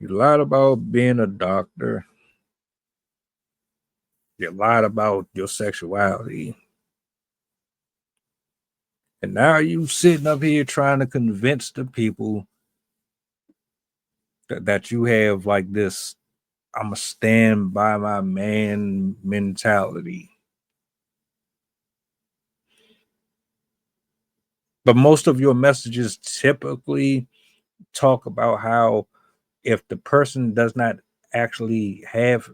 You lied about being a doctor. You lied about your sexuality. And now you sitting up here trying to convince the people that you have like this I'm a stand by my man mentality. But most of your messages typically talk about how if the person does not actually have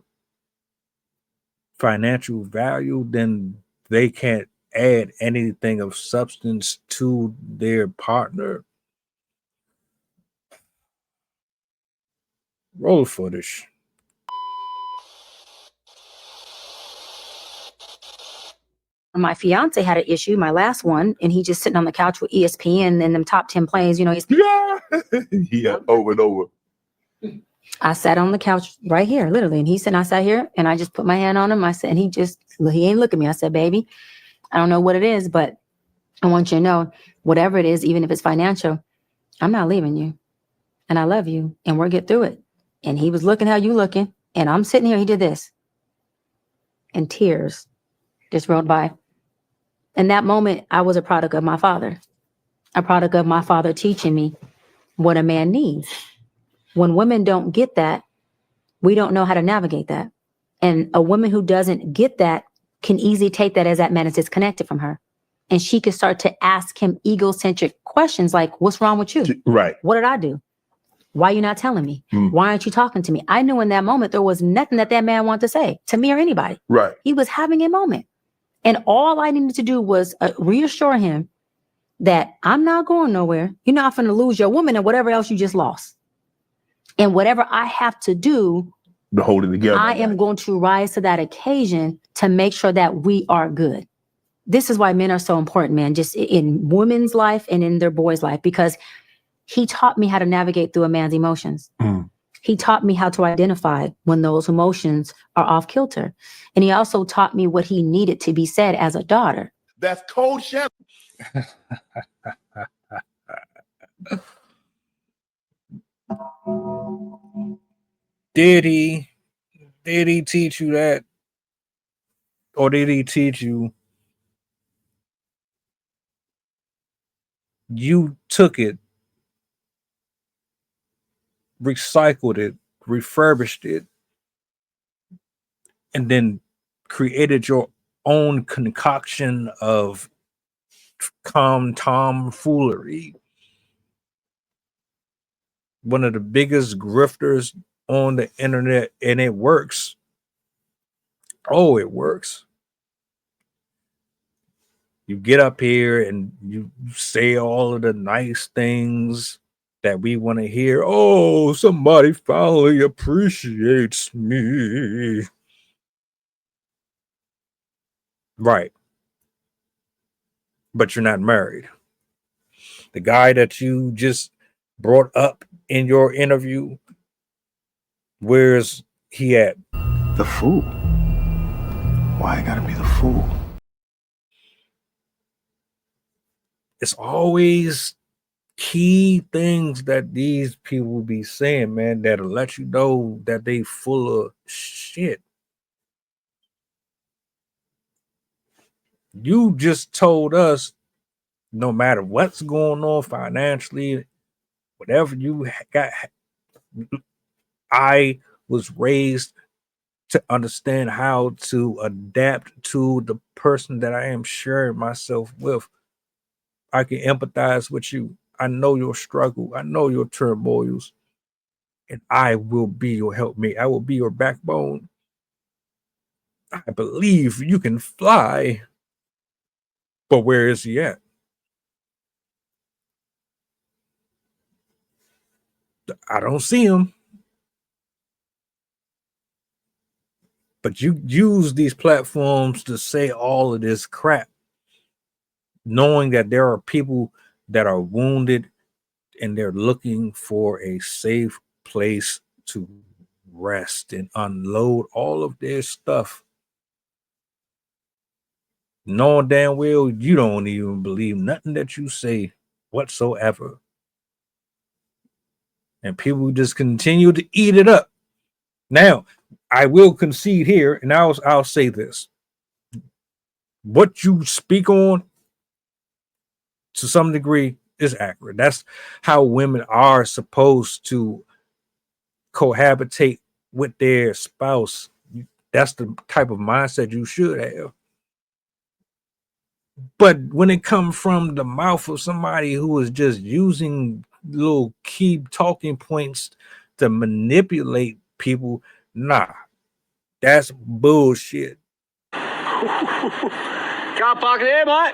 financial value, then they can't add anything of substance to their partner. Roll footage. My fiance had an issue, my last one, and he just sitting on the couch with ESPN and them top 10 plays, you know. He's yeah, over and over. I sat on the couch right here, literally, and he said, I sat here and I just put my hand on him. I said, and he ain't look at me. I said, baby, I don't know what it is, but I want you to know, whatever it is, even if it's financial, I'm not leaving you. And I love you. And we'll get through it. And he was looking how you looking. And I'm sitting here. He did this. And tears just rolled by. In that moment, I was a product of my father. A product of my father teaching me what a man needs. When women don't get that, we don't know how to navigate that. And a woman who doesn't get that can easily take that as that man is disconnected from her. And she could start to ask him egocentric questions like, what's wrong with you? Right. What did I do? Why are you not telling me? Why aren't you talking to me? I knew in that moment there was nothing that man wanted to say to me or anybody. Right. He was having a moment. And all I needed to do was reassure him that I'm not going nowhere. You're not going to lose your woman and whatever else you just lost. And whatever I have to do to hold it together, I am going to rise to that occasion to make sure that we are good. This is why men are so important, man, just in women's life and in their boys' life, because he taught me how to navigate through a man's emotions. He taught me how to identify when those emotions are off kilter. And he also taught me what he needed to be said as a daughter. That's cold shit. Did he teach you that? Or did he teach you you took it, recycled it, refurbished it, and then created your own concoction of tomfoolery? One of the biggest grifters on the internet, and it works. Oh, it works. You get up here and you say all of the nice things that we want to hear. Oh, somebody finally appreciates me. Right. But you're not married. The guy that you just brought up in your interview, where's he at? The fool. Why I gotta be the fool? It's always key things that these people be saying, man, that'll let you know that they full of shit. You just told us no matter what's going on financially, whatever you got, I was raised to understand how to adapt to the person that I am sharing myself with. I can empathize with you. I know your struggle. I know your turmoils. And I will be your helpmate. I will be your backbone. I believe you can fly. But where is he at? I don't see him. But you use these platforms to say all of this crap, knowing that there are people that are wounded and they're looking for a safe place to rest and unload all of their stuff. Knowing damn well you don't even believe nothing that you say whatsoever. and people just continue to eat it up. Now, I will concede here, and I'll say this: what you speak on, to some degree, is accurate. That's how women are supposed to cohabitate with their spouse. That's the type of mindset you should have. But when it comes from the mouth of somebody who is just using little key talking points to manipulate people, nah, that's bullshit. Car park here, mate.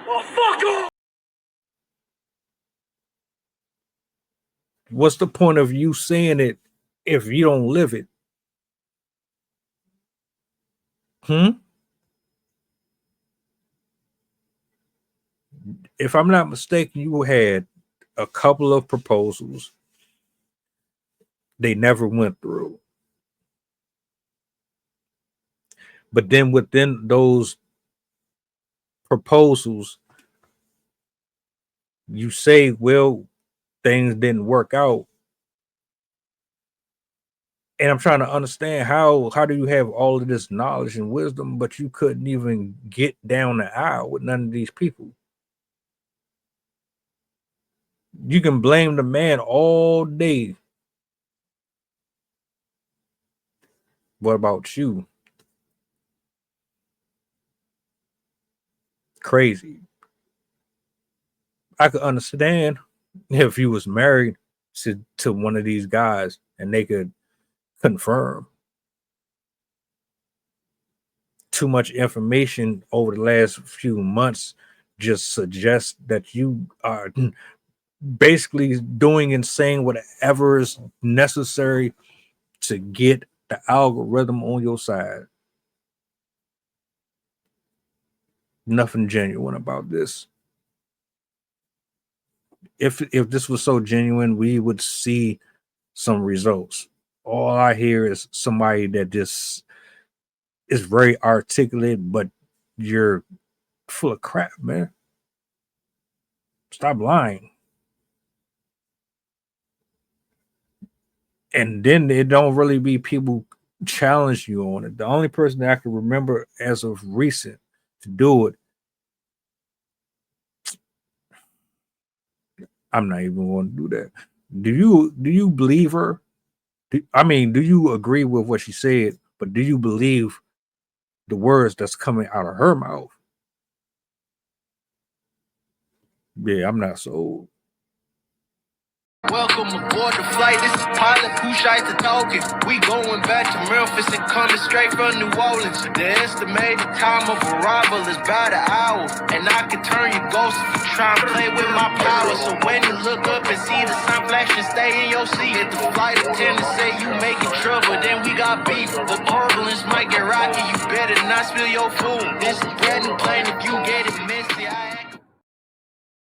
Oh, fuck off! What's the point of you saying it if you don't live it? If I'm not mistaken, you had a couple of proposals. They never went through. But then within those proposals, you say, well, things didn't work out. And I'm trying to understand how do you have all of this knowledge and wisdom, but you couldn't even get down the aisle with none of these people? You can blame the man all day. What about you? Crazy. I could understand if you was married to one of these guys and they could confirm. Too much information over the last few months just suggests that you are basically doing and saying whatever is necessary to get the algorithm on your side. Nothing genuine about this. If this was so genuine, we would see some results. All I hear is somebody that just is very articulate, but you're full of crap, man. Stop lying. And then it don't really be people challenge you on it. The only person that I can remember as of recent to do it, I'm not even going to do that. Do you believe her? Do you agree with what she said? But do you believe the words that's coming out of her mouth? Yeah, I'm not sold. Welcome aboard the flight. This is pilot Pushite talking. We going back to Memphis and coming straight from New Orleans. The estimated time of arrival is about an hour, and I can turn your ghost if you try and play with my power. So when you look up and see the sun flashing, stay in your seat. If the flight attendant say you making trouble, then we got beef. The turbulence might get rocky. You better not spill your food. This is brand new plane if you get it missing.